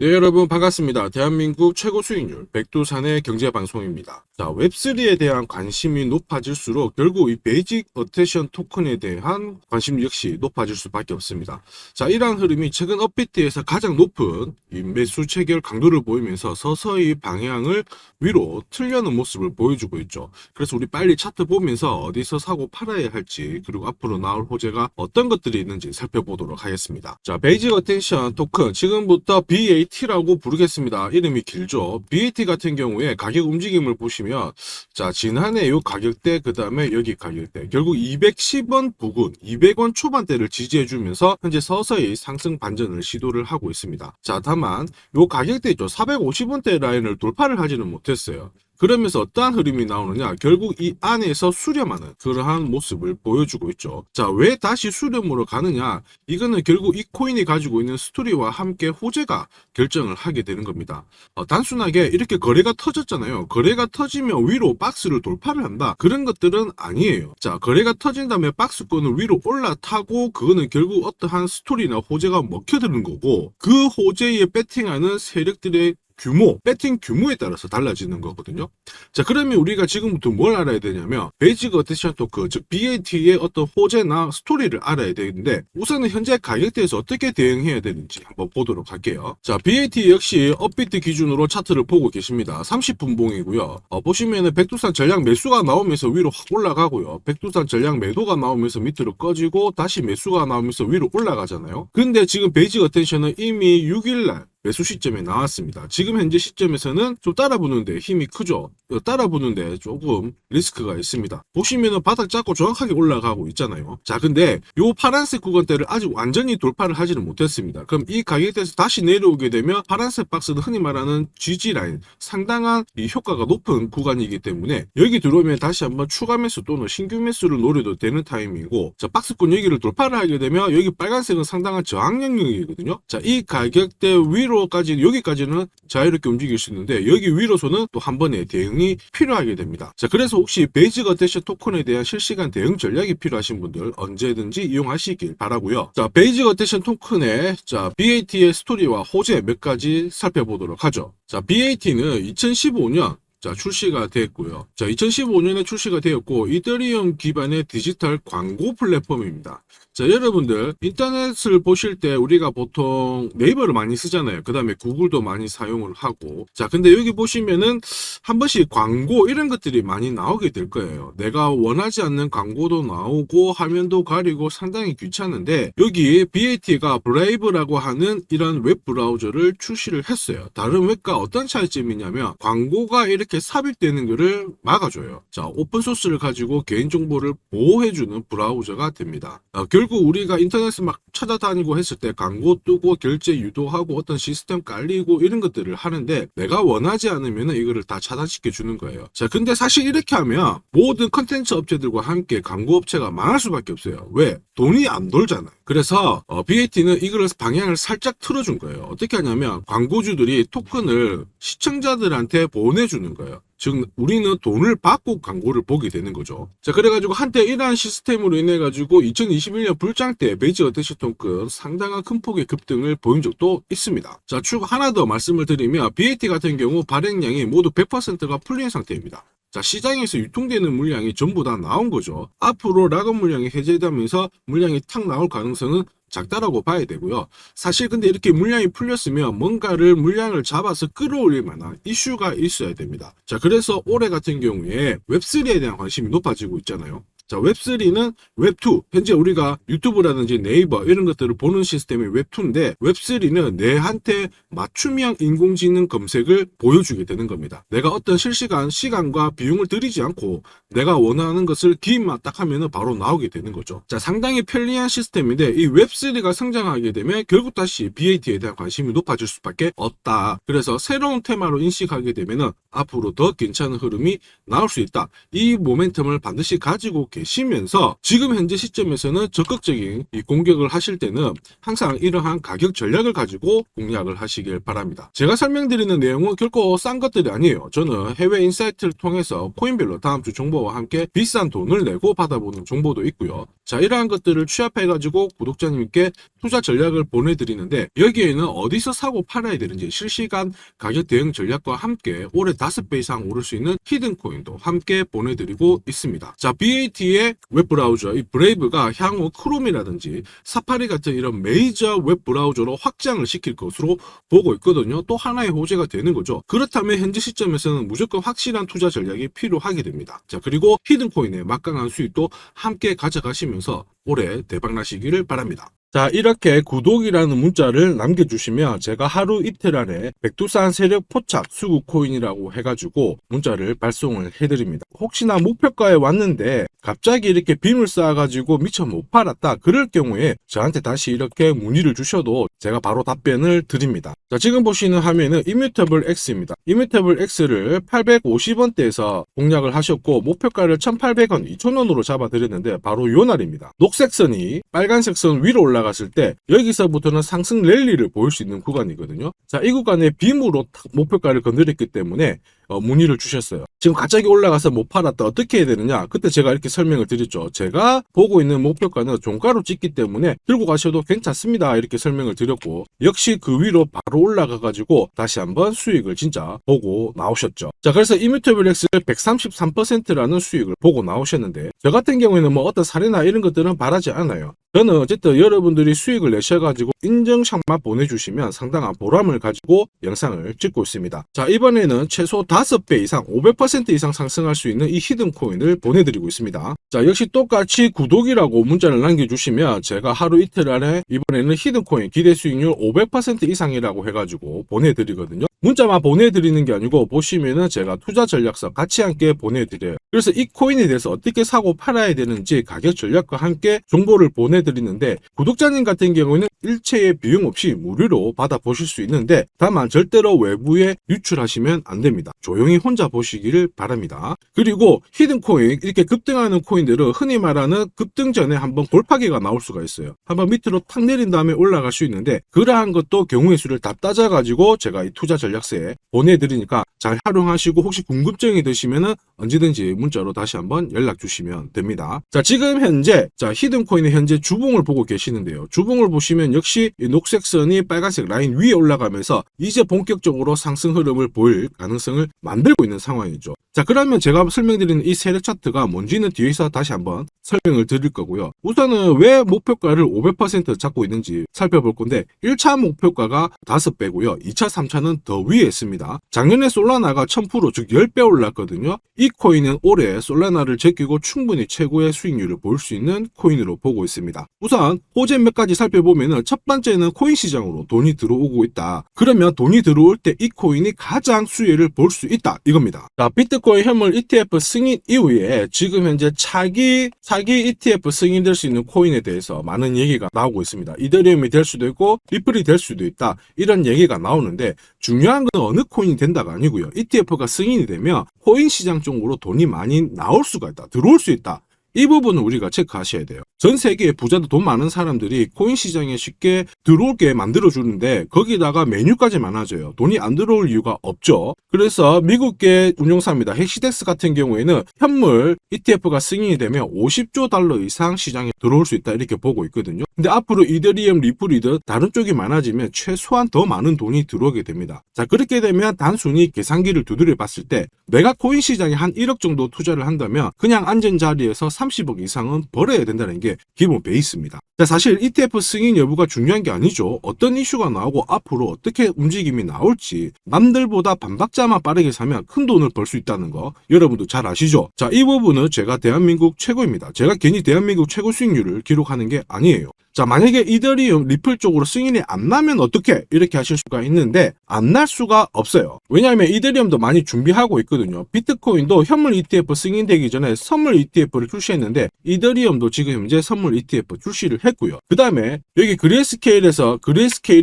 네, 여러분 반갑습니다. 대한민국 최고 수익률 백두산의 경제방송입니다. 자, 웹3에 대한 관심이 높아질수록 결국 이 베이직 어테션 토큰에 대한 관심 역시 높아질 수밖에 없습니다. 자, 이러한 흐름이 최근 업비트에서 가장 높은 이 매수 체결 강도를 보이면서 서서히 방향을 위로 틀려는 모습을 보여주고 있죠. 그래서 우리 빨리 차트 보면서 어디서 사고 팔아야 할지, 그리고 앞으로 나올 호재가 어떤 것들이 있는지 살펴보도록 하겠습니다. 자, 베이직 어테션 토큰 지금부터 BAT라고 부르겠습니다. 이름이 길죠. BAT 같은 경우에 가격 움직임을 보시면, 자, 지난해 요 가격대, 그 다음에 여기 가격대, 결국 210원 부근, 200원 초반대를 지지해주면서 현재 서서히 상승 반전을 시도를 하고 있습니다. 자, 다만 요 가격대 있죠. 450원대 라인을 돌파를 하지는 못했어요. 그러면서 어떠한 흐름이 나오느냐, 결국 이 안에서 수렴하는 그러한 모습을 보여주고 있죠. 자, 왜 다시 수렴으로 가느냐, 이거는 결국 이 코인이 가지고 있는 스토리와 함께 호재가 결정을 하게 되는 겁니다. 단순하게 이렇게 거래가 터졌잖아요. 거래가 터지면 위로 박스를 돌파를 한다, 그런 것들은 아니에요. 자, 거래가 터진 다음에 박스권을 위로 올라타고, 그거는 결국 어떠한 스토리나 호재가 먹혀드는 거고, 그 호재에 배팅하는 세력들의 규모, 배팅 규모에 따라서 달라지는 거거든요. 자, 그러면 우리가 지금부터 뭘 알아야 되냐면, 베이직 어테션 토큰, 즉 BAT의 어떤 호재나 스토리를 알아야 되는데, 우선은 현재 가격대에서 어떻게 대응해야 되는지 한번 보도록 할게요. 자, BAT 역시 업비트 기준으로 차트를 보고 계십니다. 30분봉이고요. 보시면은 백두산 전량 매수가 나오면서 위로 확 올라가고요. 백두산 전량 매도가 나오면서 밑으로 꺼지고, 다시 매수가 나오면서 위로 올라가잖아요. 근데 지금 베이직 어테션은 이미 6일날 매수 시점에 나왔습니다. 지금 현재 시점에서는 좀 따라붙는데 힘이 크죠. 따라붙는데 조금 리스크가 있습니다. 보시면은 바닥 잡고 정확하게 올라가고 있잖아요. 자, 근데 요 파란색 구간대를 아직 완전히 돌파를 하지는 못했습니다. 그럼 이 가격대에서 다시 내려오게 되면 파란색 박스는 흔히 말하는 GG 라인, 상당한 이 효과가 높은 구간이기 때문에 여기 들어오면 다시 한번 추가 매수 또는 신규 매수를 노려도 되는 타이밍이고, 자, 박스권 여기를 돌파를 하게 되면 여기 빨간색은 상당한 저항 영역이거든요. 자, 이 가격대 위로까지, 여기까지는 자유롭게 움직일 수 있는데, 여기 위로서는 또 한 번의 대응이 필요하게 됩니다. 자, 그래서 혹시 베이직 어테션 토큰에 대한 실시간 대응 전략이 필요하신 분들 언제든지 이용하시길 바라고요. 자, 베이직 어테션 토큰의 BAT의 스토리와 호재 몇 가지 살펴보도록 하죠. 자, BAT는 2015년 출시가 됐고요. 자, 2015년에 출시가 되었고, 이더리움 기반의 디지털 광고 플랫폼입니다. 자, 여러분들 인터넷을 보실 때 우리가 보통 네이버를 많이 쓰잖아요. 그 다음에 구글도 많이 사용을 하고, 자, 근데 여기 보시면은 한 번씩 광고 이런 것들이 많이 나오게 될 거예요. 내가 원하지 않는 광고도 나오고 화면도 가리고 상당히 귀찮은데, 여기 BAT가 브레이브라고 하는 이런 웹 브라우저를 출시를 했어요. 다른 웹과 어떤 차이점이냐면, 광고가 이렇게 삽입되는 것을 막아줘요. 자, 오픈소스를 가지고 개인정보를 보호해주는 브라우저가 됩니다. 결국 우리가 인터넷을 막 찾아다니고 했을 때 광고 뜨고 결제 유도하고 어떤 시스템 깔리고 이런 것들을 하는데, 내가 원하지 않으면 이거를 다 차단시켜 주는 거예요. 자, 근데 사실 이렇게 하면 모든 컨텐츠 업체들과 함께 광고 업체가 망할 수밖에 없어요. 왜? 돈이 안 돌잖아요. 그래서 BAT는 이걸 방향을 살짝 틀어준 거예요. 어떻게 하냐면, 광고주들이 토큰을 시청자들한테 보내주는 거예요. 즉, 우리는 돈을 받고 광고를 보게 되는 거죠. 자, 그래가지고 한때 이러한 시스템으로 인해가지고 2021년 불장 때 베이직 어테션 토큰 상당한 큰 폭의 급등을 보인 적도 있습니다. 자, 추가 하나 더 말씀을 드리면, BAT 같은 경우 발행량이 모두 100%가 풀린 상태입니다. 자, 시장에서 유통되는 물량이 전부 다 나온 거죠. 앞으로 락업 물량이 해제되면서 물량이 탁 나올 가능성은 작다라고 봐야 되고요. 사실 근데 이렇게 물량이 풀렸으면 뭔가를 물량을 잡아서 끌어올릴 만한 이슈가 있어야 됩니다. 자, 그래서 올해 같은 경우에 웹3에 대한 관심이 높아지고 있잖아요. 자, 웹3는 웹2, 현재 우리가 유튜브라든지 네이버 이런 것들을 보는 시스템이 웹2인데, 웹3는 내한테 맞춤형 인공지능 검색을 보여주게 되는 겁니다. 내가 어떤 실시간 시간과 비용을 들이지 않고 내가 원하는 것을 기입만 딱 하면 바로 나오게 되는 거죠. 자, 상당히 편리한 시스템인데, 이 웹3가 성장하게 되면 결국 다시 BAT에 대한 관심이 높아질 수밖에 없다. 그래서 새로운 테마로 인식하게 되면 앞으로 더 괜찮은 흐름이 나올 수 있다. 이 모멘텀을 반드시 가지고 계시면서, 지금 현재 시점에서는 적극적인 이 공격을 하실 때는 항상 이러한 가격 전략을 가지고 공략을 하시길 바랍니다. 제가 설명드리는 내용은 결코 싼 것들이 아니에요. 저는 해외 인사이트를 통해서 코인별로 다음 주 정보와 함께 비싼 돈을 내고 받아보는 정보도 있고요. 자, 이러한 것들을 취합해가지고 구독자님께 투자 전략을 보내드리는데, 여기에는 어디서 사고 팔아야 되는지 실시간 가격 대응 전략과 함께 올해 5배 이상 오를 수 있는 히든코인도 함께 보내드리고 있습니다. 자, BAT의 웹브라우저 이 브레이브가 향후 크롬이라든지 사파리 같은 이런 메이저 웹브라우저로 확장을 시킬 것으로 보고 있거든요. 또 하나의 호재가 되는 거죠. 그렇다면 현재 시점에서는 무조건 확실한 투자 전략이 필요하게 됩니다. 자, 그리고 히든코인의 막강한 수익도 함께 가져가시면서 올해 대박 나시기를 바랍니다. 자, 이렇게 구독이라는 문자를 남겨주시면 제가 하루 이틀 안에 백두산 세력 포착 수급 코인이라고 해가지고 문자를 발송을 해드립니다. 혹시나 목표가에 왔는데 갑자기 이렇게 빔을 쌓아가지고 미처 못 팔았다 그럴 경우에 저한테 다시 이렇게 문의를 주셔도 제가 바로 답변을 드립니다. 자, 지금 보시는 화면은 이뮤터블 X입니다. 이뮤터블 X를 850원대에서 공략을 하셨고 목표가를 1,800원, 2,000원으로 잡아드렸는데 바로 요 날입니다. 녹색 선이 빨간색 선 위로 올라갔을 때 여기서부터는 상승 랠리를 보일 수 있는 구간이거든요. 자, 이 구간에 빔으로 목표가를 건드렸기 때문에 문의를 주셨어요. 지금 갑자기 올라가서 못 팔았다 어떻게 해야 되느냐, 그때 제가 이렇게 설명을 드렸죠. 제가 보고 있는 목표가는 종가로 찍기 때문에 들고 가셔도 괜찮습니다 이렇게 설명을 드렸고, 역시 그 위로 바로 올라가 가지고 다시 한번 수익을 진짜 보고 나오셨죠. 자, 그래서 이뮤터블 X를 133%라는 수익을 보고 나오셨는데, 저 같은 경우에는 뭐 어떤 사례나 이런 것들은 바라지 않아요. 저는 어쨌든 여러분들이 수익을 내셔가지고 인증샷만 보내주시면 상당한 보람을 가지고 영상을 찍고 있습니다. 자, 이번에는 최소 5배 이상 500% 이상 상승할 수 있는 이 히든코인을 보내드리고 있습니다. 자, 역시 똑같이 구독이라고 문자를 남겨주시면 제가 하루 이틀 안에 이번에는 히든코인 기대 수익률 500% 이상이라고 해가지고 보내드리거든요. 문자만 보내드리는 게 아니고 보시면은 제가 투자 전략서 같이 함께 보내드려요. 그래서 이 코인에 대해서 어떻게 사고 팔아야 되는지 가격 전략과 함께 정보를 보내드리는데, 구독자님 같은 경우는 일체의 비용 없이 무료로 받아보실 수 있는데 다만 절대로 외부에 유출하시면 안 됩니다. 조용히 혼자 보시기를 바랍니다. 그리고 히든코인 이렇게 급등하는 코인들은 흔히 말하는 급등 전에 한번 골파기가 나올 수가 있어요. 한번 밑으로 탁 내린 다음에 올라갈 수 있는데, 그러한 것도 경우의 수를 다 따져가지고 제가 이 투자 전략서에 보내드리니까 잘 활용하시고, 혹시 궁금증이 드시면은 언제든지 문자로 다시 한번 연락 주시면 됩니다. 자, 지금 현재 히든코인의 현재 주봉을 보고 계시는데요. 주봉을 보시면 역시 이 녹색 선이 빨간색 라인 위에 올라가면서 이제 본격적으로 상승 흐름을 보일 가능성을 만들고 있는 상황이죠. 자, 그러면 제가 설명드리는 이 세력 차트가 뭔지는 뒤에서 다시 한번 설명을 드릴 거고요. 우선은 왜 목표가를 500% 잡고 있는지 살펴볼 건데, 1차 목표가가 5배고요. 2차, 3차는 더 위에 있습니다. 작년에 솔라나가 1000%, 즉 10배 올랐거든요. 이 코인은 올해 솔라나를 제끼고 충분히 최고의 수익률을 볼 수 있는 코인으로 보고 있습니다. 우선 호재 몇 가지 살펴보면, 첫 번째는 코인 시장으로 돈이 들어오고 있다. 그러면 돈이 들어올 때 이 코인이 가장 수혜를 볼 수 있다 이겁니다. 자, 비트코인 현물 ETF 승인 이후에 지금 현재 사기 ETF 승인될 수 있는 코인에 대해서 많은 얘기가 나오고 있습니다. 이더리움이 될 수도 있고 리플이 될 수도 있다 이런 얘기가 나오는데, 중요한 건 어느 코인이 된다가 아니고요. ETF가 승인이 되면 코인 시장 쪽으로 돈이 많이 나올 수가 있다, 들어올 수 있다. 이 부분은 우리가 체크하셔야 돼요. 전 세계의 부자도 돈 많은 사람들이 코인 시장에 쉽게 들어올게 만들어주는데 거기다가 메뉴까지 많아져요. 돈이 안 들어올 이유가 없죠. 그래서 미국계 운용사입니다. 헥시덱스 같은 경우에는 현물 ETF가 승인이 되면 50조 달러 이상 시장에 들어올 수 있다 이렇게 보고 있거든요. 근데 앞으로 이더리움, 리플이든 다른 쪽이 많아지면 최소한 더 많은 돈이 들어오게 됩니다. 자, 그렇게 되면 단순히 계산기를 두드려 봤을 때 내가 코인 시장에 한 1억 정도 투자를 한다면 그냥 앉은 자리에서 30억 이상은 벌어야 된다는 게 기본 베이스입니다. 자, 사실 ETF 승인 여부가 중요한 게 아니죠. 어떤 이슈가 나오고 앞으로 어떻게 움직임이 나올지, 남들보다 반박자만 빠르게 사면 큰 돈을 벌 수 있다는 거 여러분도 잘 아시죠? 자, 이 부분은 제가 대한민국 최고입니다. 제가 괜히 대한민국 최고 수익률을 기록하는 게 아니에요. 자, 만약에 이더리움, 리플 쪽으로 승인이 안 나면 어떻게? 이렇게 하실 수가 있는데 안 날 수가 없어요. 왜냐하면 이더리움도 많이 준비하고 있거든요. 비트코인도 현물 ETF 승인되기 전에 선물 ETF를 출시했는데 이더리움도 지금 현재 선물 ETF 출시를 했고요. 그 다음에 여기 그레이스케일이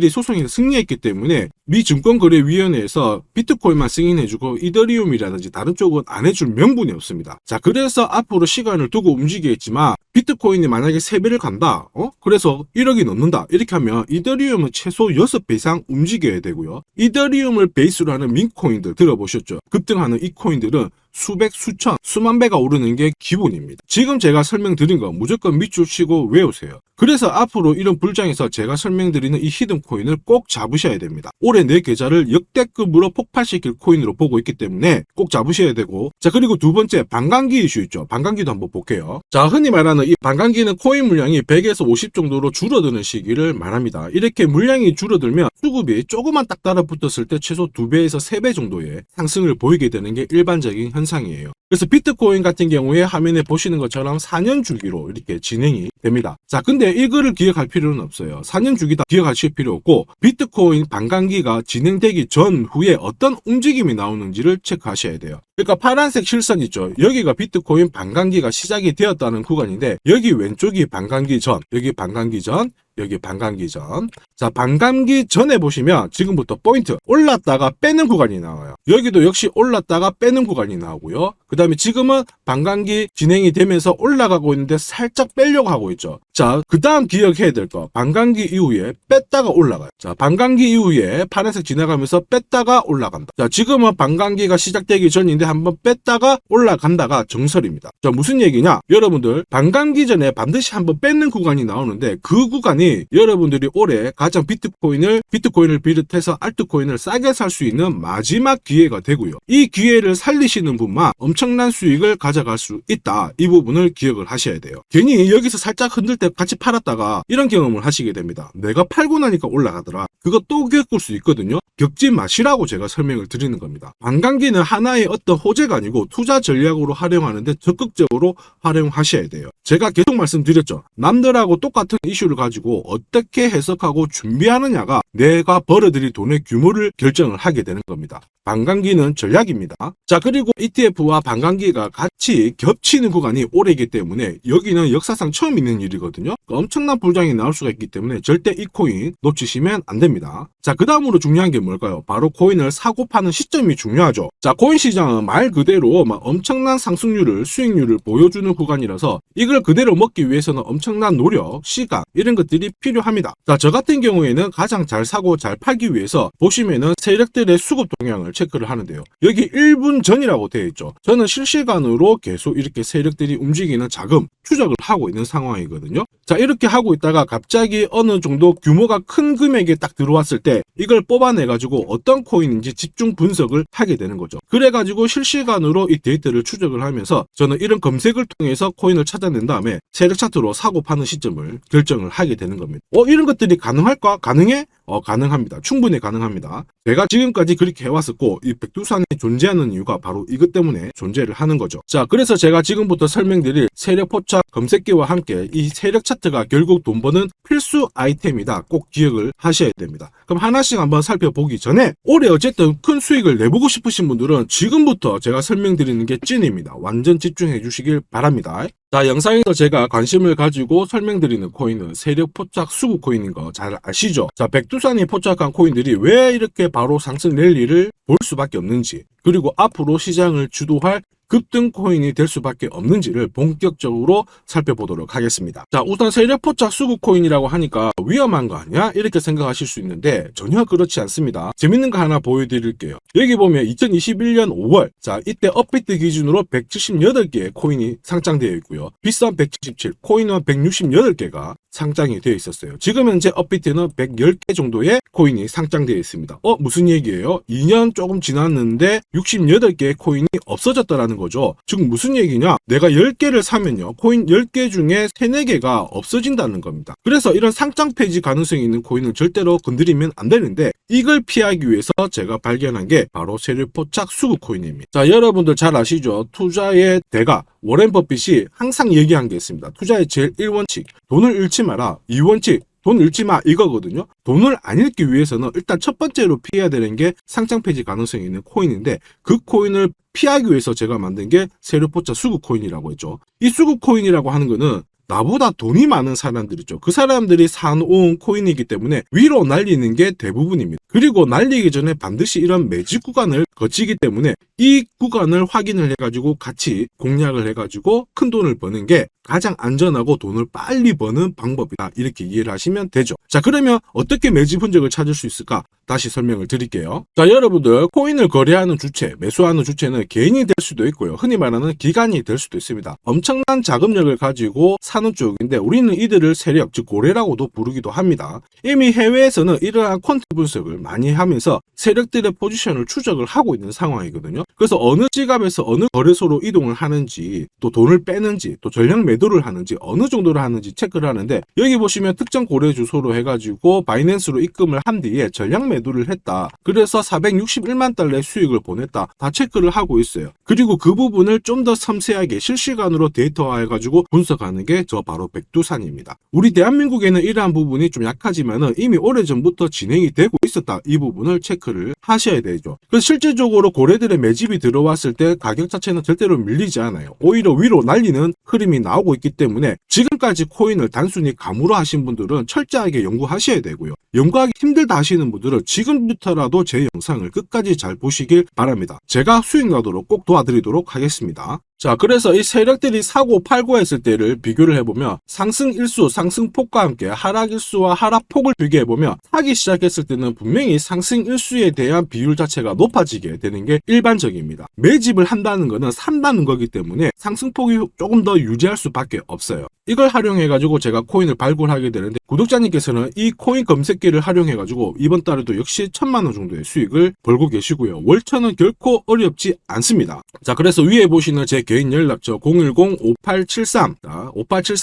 소송에서 승리했기 때문에 미 증권거래위원회에서 비트코인만 승인해주고 이더리움이라든지 다른 쪽은 안 해줄 명분이 없습니다. 자, 그래서 앞으로 시간을 두고 움직이겠지만 비트코인이 만약에 3배를 간다. 그래서 1억이 넘는다. 이렇게 하면 이더리움은 최소 6배 이상 움직여야 되고요. 이더리움을 베이스로 하는 민코인들 들어보셨죠? 급등하는 이 코인들은 수백, 수천, 수만 배가 오르는 게 기본입니다. 지금 제가 설명드린 거 무조건 밑줄 치고 외우세요. 그래서 앞으로 이런 불장에서 제가 설명드리는 이 히든코인을 꼭 잡으셔야 됩니다. 올해 내 계좌를 역대급으로 폭발시킬 코인으로 보고 있기 때문에 꼭 잡으셔야 되고, 자, 그리고 두 번째 반감기 이슈 있죠. 반감기도 한번 볼게요. 자, 흔히 말하는 이 반감기는 코인 물량이 100에서 50 정도로 줄어드는 시기를 말합니다. 이렇게 물량이 줄어들면 수급이 조금만 딱 달라붙었을 때 최소 2배에서 3배 정도의 상승을 보이게 되는 게 일반적인 현상이에요. 그래서 비트코인 같은 경우에 화면에 보시는 것처럼 4년 주기로 이렇게 진행이 됩니다. 자, 근데 이거를 기억할 필요는 없어요. 4년 주기다 기억하실 필요 없고, 비트코인 반감기가 진행되기 전후에 어떤 움직임이 나오는지를 체크하셔야 돼요. 그러니까 파란색 실선 있죠. 여기가 비트코인 반감기가 시작이 되었다는 구간인데, 여기 왼쪽이 반감기 전, 여기 반감기 전, 여기 반감기 전. 자, 반감기 전에 보시면 지금부터 포인트 올랐다가 빼는 구간이 나와요. 여기도 역시 올랐다가 빼는 구간이 나오고요. 그 다음에 지금은 반감기 진행이 되면서 올라가고 있는데 살짝 빼려고 하고 있죠. 자, 그 다음 기억해야 될 거, 반감기 이후에 뺐다가 올라가요. 자, 반감기 이후에 파란색 지나가면서 뺐다가 올라간다. 자, 지금은 반감기가 시작되기 전인데 한번 뺐다가 올라간다가 정설입니다. 자, 무슨 얘기냐? 여러분들 반감기 전에 반드시 한번 뺏는 구간이 나오는데, 그 구간이 여러분들이 올해 가장 비트코인을 비롯해서 알트코인을 싸게 살 수 있는 마지막 기회가 되고요. 이 기회를 살리시는 분만 엄청난 수익을 가져갈 수 있다. 이 부분을 기억을 하셔야 돼요. 괜히 여기서 살짝 흔들 때 같이 팔았다가 이런 경험을 하시게 됩니다. 내가 팔고 나니까 올라가더라. 그거 또 겪을 수 있거든요. 겪지 마시라고 제가 설명을 드리는 겁니다. 반감기는 하나의 어떤 호재가 아니고 투자 전략으로 활용하는데 적극적으로 활용하셔야 돼요. 제가 계속 말씀드렸죠. 남들하고 똑같은 이슈를 가지고 어떻게 해석하고 준비하느냐가 내가 벌어들일 돈의 규모를 결정을 하게 되는 겁니다. 반감기는 전략입니다. 자, 그리고 ETF와 반감기가 같이 겹치는 구간이 올해이기 때문에 여기는 역사상 처음 있는 일이거든요. 엄청난 불장이 나올 수가 있기 때문에 절대 이 코인 놓치시면 안 됩니다. 자, 그 다음으로 중요한 게 뭘까요? 바로 코인을 사고 파는 시점이 중요하죠. 자, 코인 시장은 말 그대로 엄청난 상승률을, 수익률을 보여주는 구간이라서 이걸 그대로 먹기 위해서는 엄청난 노력, 시간 이런 것들이 필요합니다. 자, 저 같은 경우에는 가장 잘 사고 잘 팔기 위해서 보시면은 세력들의 수급 동향을 체크를 하는데요. 여기 1분 전이라고 되어 있죠. 저는 실시간으로 계속 이렇게 세력들이 움직이는 자금 추적을 하고 있는 상황이거든요. 자, 이렇게 하고 있다가 갑자기 어느 정도 규모가 큰 금액이 딱 들어왔을 때 이걸 뽑아내가지고 어떤 코인인지 집중 분석을 하게 되는 거죠. 그래가지고 실시간으로 이 데이터를 추적을 하면서 저는 이런 검색을 통해서 코인을 찾아낸 다음에 세력 차트로 사고 파는 시점을 결정을 하게 되는 겁니다. 이런 것들이 가능할까? 가능해? 가능합니다. 충분히 가능합니다. 제가 지금까지 그렇게 해왔었고, 이 백두산이 존재하는 이유가 바로 이것 때문에 존재를 하는 거죠. 자, 그래서 제가 지금부터 설명드릴 세력 포착 검색기와 함께 이 세력 차트가 결국 돈 버는 필수 아이템이다. 꼭 기억을 하셔야 됩니다. 그럼 하나씩 한번 살펴보기 전에 올해 어쨌든 큰 수익을 내보고 싶으신 분들은 지금부터 제가 설명드리는 게 찐입니다. 완전 집중해 주시길 바랍니다. 자, 영상에서 제가 관심을 가지고 설명드리는 코인은 세력 포착 수급 코인인 거 잘 아시죠? 자, 백두산이 포착한 코인들이 왜 이렇게 바로 상승 랠리를 볼 수밖에 없는지, 그리고 앞으로 시장을 주도할 급등 코인이 될 수밖에 없는지를 본격적으로 살펴보도록 하겠습니다. 자, 우선 세력 포착 수급 코인이라고 하니까 위험한 거 아니야? 이렇게 생각하실 수 있는데 전혀 그렇지 않습니다. 재밌는 거 하나 보여드릴게요. 여기 보면 2021년 5월, 자, 이때 업비트 기준으로 178개의 코인이 상장되어 있고요. 빗썸 177, 코인원 168개가 상장이 되어 있었어요. 지금 현재 업비트는 110개 정도의 코인이 상장되어 있습니다. 무슨 얘기예요? 2년 조금 지났는데 68개의 코인이 없어졌다라는 거죠. 즉 무슨 얘기냐? 내가 10개를 사면요, 코인 10개 중에 3, 4개가 없어진다는 겁니다. 그래서 이런 상장 폐지 가능성이 있는 코인은 절대로 건드리면 안 되는데, 이걸 피하기 위해서 제가 발견한 게 바로 세력 포착 수급 코인입니다. 자, 여러분들 잘 아시죠? 투자의 대가 워렌 버핏이 항상 얘기한 게 있습니다. 투자의 제일 1원칙, 돈을 잃지 마라. 2원칙, 돈 잃지 마, 이거거든요. 돈을 안 잃기 위해서는 일단 첫 번째로 피해야 되는 게 상장 폐지 가능성이 있는 코인인데, 그 코인을 피하기 위해서 제가 만든 게 세력 포착 수급 코인이라고 했죠. 이 수급 코인이라고 하는 거는 나보다 돈이 많은 사람들이죠. 그 사람들이 사놓은 코인이기 때문에 위로 날리는 게 대부분입니다. 그리고 날리기 전에 반드시 이런 매집 구간을 거치기 때문에 이 구간을 확인을 해가지고 같이 공략을 해가지고 큰 돈을 버는 게 가장 안전하고 돈을 빨리 버는 방법이다. 이렇게 이해를 하시면 되죠. 자, 그러면 어떻게 매집 흔적을 찾을 수 있을까? 다시 설명을 드릴게요. 자, 여러분들 코인을 거래하는 주체, 매수하는 주체는 개인이 될 수도 있고요. 흔히 말하는 기관이 될 수도 있습니다. 엄청난 자금력을 가지고 사는 쪽인데 우리는 이들을 세력, 즉 고래라고도 부르기도 합니다. 이미 해외에서는 이러한 퀀트 분석을 많이 하면서 세력들의 포지션을 추적을 하고 있는 상황이거든요. 그래서 어느 지갑에서 어느 거래소로 이동을 하는지, 또 돈을 빼는지, 또 전량 매도를 하는지, 어느 정도를 하는지 체크를 하는데, 여기 보시면 특정 거래 주소로 해가지고 바이낸스로 입금을 한 뒤에 전량 매도를 했다. 그래서 461만 달러의 수익을 보냈다. 다 체크를 하고 있어요. 그리고 그 부분을 좀 더 섬세하게 실시간으로 데이터화해가지고 분석하는 게 저 바로 백두산입니다. 우리 대한민국에는 이러한 부분이 좀 약하지만은 이미 오래전부터 진행이 되고 있었다. 이 부분을 체크를 하셔야 되죠. 그래서 실질적으로 고래들의 매집이 들어왔을 때 가격 자체는 절대로 밀리지 않아요. 오히려 위로 날리는 흐름이 나오고 있기 때문에 지금까지 코인을 단순히 감으로 하신 분들은 철저하게 연구하셔야 되고요. 연구하기 힘들다 하시는 분들은 지금부터라도 제 영상을 끝까지 잘 보시길 바랍니다. 제가 수익 나도록 꼭 도와드리도록 하겠습니다. 자, 그래서 이 세력들이 사고 팔고 했을 때를 비교를 해보면 상승 일수, 상승폭과 함께 하락 일수와 하락폭을 비교해보면 사기 시작했을 때는 분명히 상승 일수에 대한 비율 자체가 높아지게 되는 게 일반적입니다. 매집을 한다는 것은 산다는 거기 때문에 상승폭이 조금 더 유지할 수밖에 없어요. 이걸 활용해가지고 제가 코인을 발굴하게 되는데, 구독자님께서는 이 코인 검색기를 활용해가지고 이번 달에도 역시 1,000만 원 정도의 수익을 벌고 계시고요. 월천은 결코 어렵지 않습니다. 자, 그래서 위에 보시는 제 개인 연락처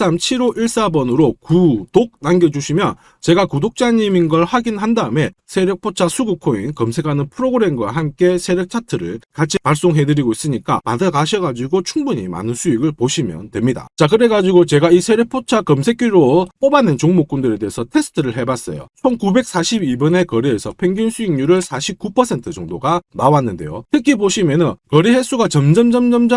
010-5873-7514번으로 구독 남겨주시면 제가 구독자님인 걸 확인한 다음에 세력포차 수급코인 검색하는 프로그램과 함께 세력 차트를 같이 발송해드리고 있으니까 받아가셔가지고 충분히 많은 수익을 보시면 됩니다. 자, 그래가지고 제가 이 세력포차 검색기로 뽑아낸 종목군들에 대해서 테스트를 해봤어요. 총 942번의 거래에서 평균 수익률을 49% 정도가 나왔는데요. 특히 보시면은 거래 횟수가 점점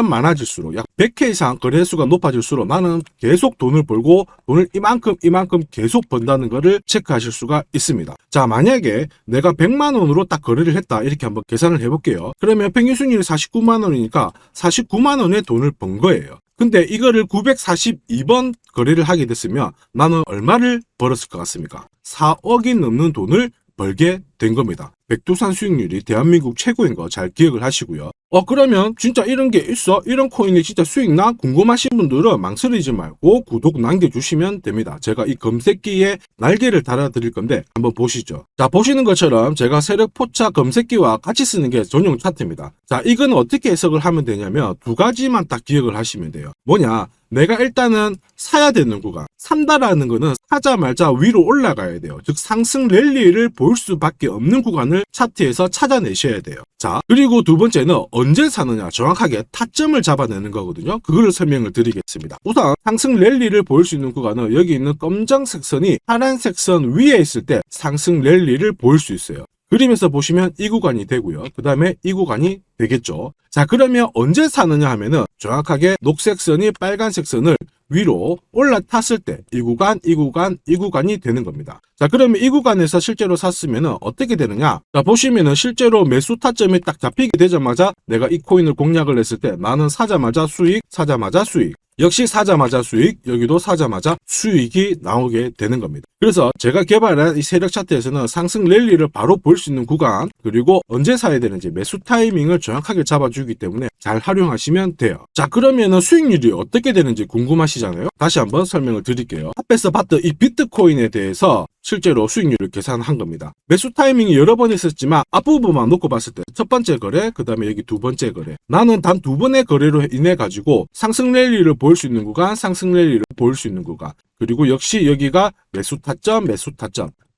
많아질수록 약 100회 이상 거래 횟수가 높아질수록 나는 계속 돈을 벌고 돈을 이만큼 계속 번다는 거를 체크하실 수가 있습니다. 자, 만약에 내가 100만 원으로 딱 거래를 했다, 이렇게 한번 계산을 해볼게요. 그러면 평균 수익률이 49만 원이니까 49만 원의 돈을 번 거예요. 근데 이거를 942번 거래를 하게 됐으면 나는 얼마를 벌었을 것 같습니까? 4억이 넘는 돈을 벌게 된 겁니다. 백두산 수익률이 대한민국 최고인 거 잘 기억을 하시고요. 그러면 진짜 이런 게 있어? 이런 코인이 진짜 수익 나? 궁금하신 분들은 망설이지 말고 구독 남겨주시면 됩니다. 제가 이 검색기에 날개를 달아드릴 건데 한번 보시죠. 자, 보시는 것처럼 제가 세력포차 검색기와 같이 쓰는 게 전용 차트입니다. 자, 이건 어떻게 해석을 하면 되냐면 두 가지만 딱 기억을 하시면 돼요. 뭐냐? 내가 일단은 사야 되는 구간, 산다라는 거는 사자마자 위로 올라가야 돼요. 즉 상승 랠리를 볼 수밖에 없는 구간을 차트에서 찾아내셔야 돼요. 자, 그리고 두 번째는 언제 사느냐, 정확하게 타점을 잡아내는 거거든요. 그걸 설명을 드리겠습니다. 우선 상승 랠리를 볼 수 있는 구간은 여기 있는 검정색 선이 파란색 선 위에 있을 때 상승 랠리를 볼 수 있어요. 그림에서 보시면 이 구간이 되고요. 그 다음에 이 구간이 되겠죠. 자, 그러면 언제 사느냐 하면은 정확하게 녹색 선이 빨간색 선을 위로 올라탔을 때 이 구간이 되는 겁니다. 자, 그러면 이 구간에서 실제로 샀으면은 어떻게 되느냐? 자, 보시면은 실제로 매수 타점이 딱 잡히게 되자마자 내가 이 코인을 공략을 했을 때 나는 사자마자 수익, 사자마자 수익. 역시 사자마자 수익, 여기도 사자마자 수익이 나오게 되는 겁니다. 그래서 제가 개발한 이 세력 차트에서는 상승 랠리를 바로 볼 수 있는 구간, 그리고 언제 사야 되는지 매수 타이밍을 정확하게 잡아주기 때문에 잘 활용하시면 돼요. 자, 그러면은 수익률이 어떻게 되는지 궁금하시잖아요. 다시 한번 설명을 드릴게요. 앞에서 봤던 이 비트코인에 대해서 실제로 수익률을 계산한 겁니다. 매수 타이밍이 여러 번 있었지만 앞부분만 놓고 봤을 때 첫 번째 거래, 그 다음에 여기 두 번째 거래, 나는 단 두 번의 거래로 인해 가지고 상승 랠리를 볼 수 있는 구간, 상승 랠리를 볼 수 있는 구간, 그리고 역시 여기가 매수 타점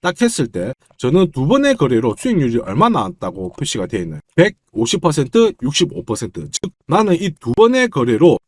딱 했을 때 저는 두 번의 거래로 수익률이 얼마 나왔다고 표시가 되어 있나요? 150%, 65%. 즉 나는 이 두 번의 거래로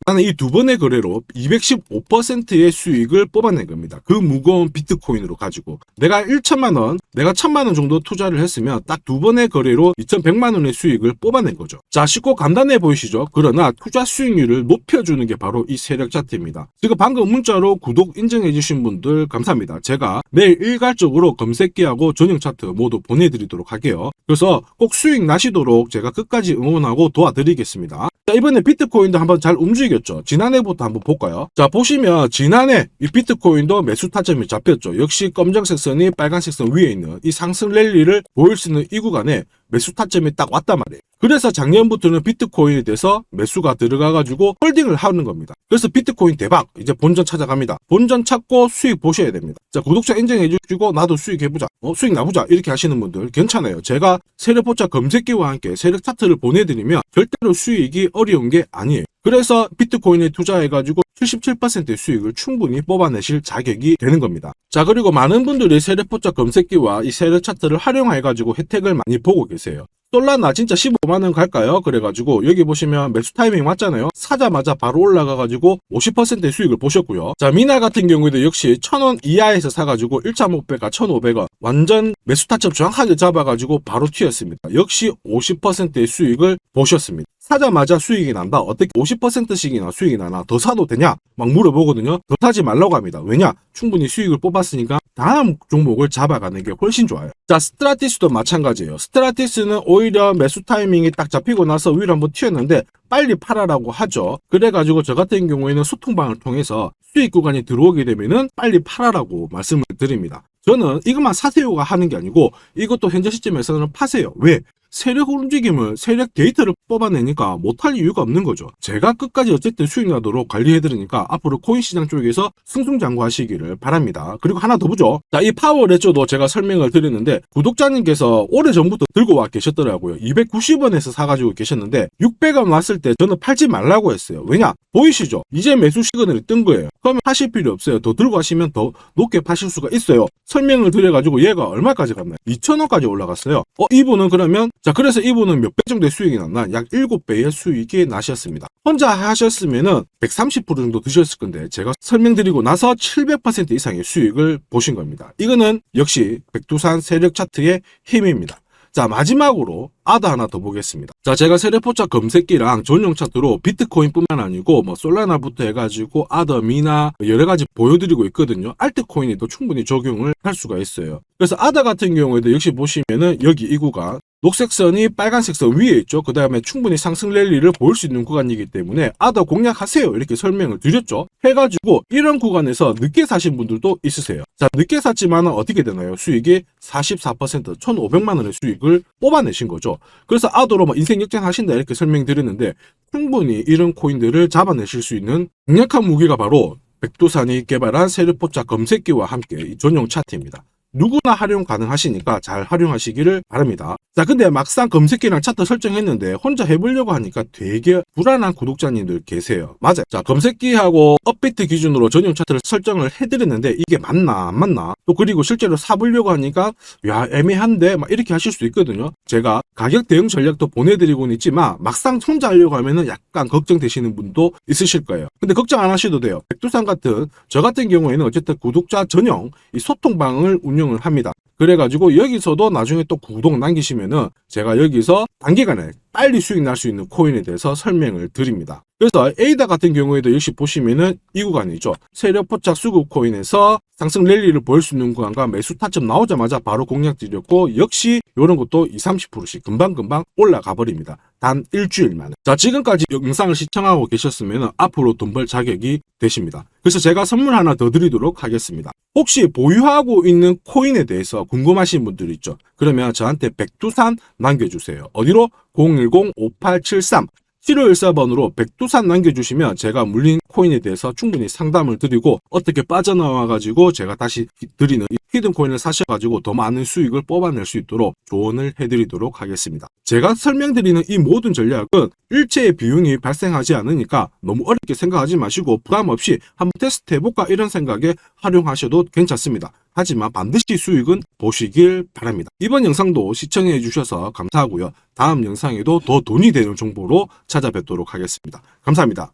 215%의 수익을 뽑아낸 겁니다. 그 무거운 비트코인으로 가지고 내가 1천만 원, 내가 1,000만 원 정도 투자를 했으면 딱 두 번의 거래로 2,100만 원의 수익을 뽑아낸 거죠. 자, 쉽고 간단해 보이시죠? 그러나 투자 수익률을 높여주는 게 바로 이 세력 차트입니다. 지금 방금 문자로 구독 인정해 주신 분들 감사합니다. 제가 내일 일괄적으로 검색기하고 전용 차트 모두 보내드리도록 할게요. 그래서 꼭 수익 나시도록 제가 끝까지 응원하고 도와드리겠습니다. 자, 이번에 비트코인도 한번 잘 움직였죠. 지난해부터 한번 볼까요? 자, 보시면 지난해 이 비트코인도 매수 타점이 잡혔죠. 역시 검정색 선이 빨간색 선 위에 있는 이 상승 랠리를 보일 수 있는 이 구간에 매수 타점이 딱 왔단 말이에요. 그래서 작년부터는 비트코인에 대해서 매수가 들어가가지고 홀딩을 하는 겁니다. 그래서 비트코인 대박, 이제 본전 찾아갑니다. 본전 찾고 수익 보셔야 됩니다. 자, 구독자 인정해 주시고 나도 수익 해보자, 수익 나보자 이렇게 하시는 분들 괜찮아요. 제가 세력포차 검색기와 함께 세력 차트를 보내드리면 절대로 수익이 어려운 게 아니에요. 그래서 비트코인에 투자해가지고 77%의 수익을 충분히 뽑아내실 자격이 되는 겁니다. 자, 그리고 많은 분들이 세력포차 검색기와 이 세력 차트를 활용해가지고 혜택을 많이 보고 계세요. 솔라나 진짜 15만원 갈까요? 그래가지고 여기 보시면 매수 타이밍 맞잖아요. 사자마자 바로 올라가가지고 50%의 수익을 보셨고요. 자, 미나 같은 경우에도 역시 1000원 이하에서 사가지고 1차 목표가 1500원 완전 매수 타점 정확하게 잡아가지고 바로 튀었습니다. 역시 50%의 수익을 보셨습니다. 사자마자 수익이 난다. 어떻게 50%씩이나 수익이 나나? 더 사도 되냐? 막 물어보거든요. 더 사지 말라고 합니다. 왜냐? 충분히 수익을 뽑았으니까 다음 종목을 잡아가는 게 훨씬 좋아요. 자, 스트라티스도 마찬가지예요. 스트라티스는 오히려 매수 타이밍이 딱 잡히고 나서 위로 한번 튀었는데 빨리 팔아라고 하죠. 그래가지고 저 같은 경우에는 소통방을 통해서 수익 구간이 들어오게 되면은 빨리 팔아라고 말씀을 드립니다. 저는 이것만 사세요가 하는 게 아니고 이것도 현재 시점에서는 파세요. 왜? 세력 움직임을, 세력 데이터를 뽑아내니까 못할 이유가 없는 거죠. 제가 끝까지 어쨌든 수익 나도록 관리해드리니까 앞으로 코인 시장 쪽에서 승승장구하시기를 바랍니다. 그리고 하나 더 보죠. 자, 이 파워레저도 제가 설명을 드렸는데 구독자님께서 오래전부터 들고 와 계셨더라고요. 290원에서 사가지고 계셨는데 600원 왔을 때 저는 팔지 말라고 했어요. 왜냐? 보이시죠? 이제 매수 시그널이 뜬 거예요. 그러면 하실 필요 없어요. 더 들고 가시면 더 높게 파실 수가 있어요. 설명을 드려가지고 얘가 얼마까지 갔나요? 2,000원까지 올라갔어요. 이분은 그러면 자, 그래서 이분은 몇 배 정도의 수익이 났나? 약 7배의 수익이 나셨습니다. 혼자 하셨으면은 130% 정도 드셨을 건데 제가 설명드리고 나서 700% 이상의 수익을 보신 겁니다. 이거는 역시 백두산 세력 차트의 힘입니다. 자, 마지막으로 아더 하나 더 보겠습니다. 자, 제가 세력포차 검색기랑 전용 차트로 비트코인뿐만 아니고 뭐 솔라나부터 해가지고 아더, 미나 여러 가지 보여드리고 있거든요. 알트코인에도 충분히 적용을 할 수가 있어요. 그래서 아더 같은 경우에도 역시 보시면은 여기 이 구간 녹색 선이 빨간색 선 위에 있죠. 그 다음에 충분히 상승 랠리를 보일 수 있는 구간이기 때문에 아더 공략하세요 이렇게 설명을 드렸죠. 해가지고 이런 구간에서 늦게 사신 분들도 있으세요. 자, 늦게 샀지만 어떻게 되나요? 수익이 44% 1,500만 원의 수익을 뽑아내신 거죠. 그래서 아더로 뭐 인생 역전하신다 이렇게 설명드렸는데 충분히 이런 코인들을 잡아내실 수 있는 강력한 무기가 바로 백두산이 개발한 세력포차 검색기와 함께 이 전용 차트입니다. 누구나 활용 가능하시니까 잘 활용하시기를 바랍니다. 자, 근데 막상 검색기랑 차트 설정했는데 혼자 해보려고 하니까 되게 불안한 구독자님들 계세요. 맞아요. 자, 검색기하고 업비트 기준으로 전용 차트를 설정을 해드렸는데 이게 맞나 안 맞나? 또 그리고 실제로 사보려고 하니까 야, 애매한데 막 이렇게 하실 수 있거든요. 제가 가격 대응 전략도 보내드리고는 있지만 막상 혼자 하려고 하면은 약간 걱정되시는 분도 있으실 거예요. 근데 걱정 안 하셔도 돼요. 백두산 같은 저 같은 경우에는 어쨌든 구독자 전용 이 소통방을 운영을 합니다. 그래가지고 여기서도 나중에 또 구독 남기시면은 제가 여기서 단기간에 빨리 수익 날 수 있는 코인에 대해서 설명을 드립니다. 그래서 에이다 같은 경우에도 역시 보시면은 이 구간이죠. 세력포착 수급 코인에서 상승 랠리를 보일 수 있는 구간과 매수 타점 나오자마자 바로 공략 드렸고 역시 이런 것도 20-30%씩 금방금방 올라가 버립니다. 단 일주일 만에. 자, 지금까지 영상을 시청하고 계셨으면 앞으로 돈 벌 자격이 되십니다. 그래서 제가 선물 하나 더 드리도록 하겠습니다. 혹시 보유하고 있는 코인에 대해서 궁금하신 분들 있죠? 그러면 저한테 백두산 남겨주세요. 어디로? 010-5873 7514번으로 백두산 남겨주시면 제가 물린 코인에 대해서 충분히 상담을 드리고 어떻게 빠져나와가지고 제가 다시 드리는 히든 코인을 사셔가지고 더 많은 수익을 뽑아낼 수 있도록 조언을 해드리도록 하겠습니다. 제가 설명드리는 이 모든 전략은 일체의 비용이 발생하지 않으니까 너무 어렵게 생각하지 마시고 부담 없이 한번 테스트 해볼까 이런 생각에 활용하셔도 괜찮습니다. 하지만 반드시 수익은 보시길 바랍니다. 이번 영상도 시청해 주셔서 감사하고요. 다음 영상에도 더 돈이 되는 정보로 찾아뵙도록 하겠습니다. 감사합니다.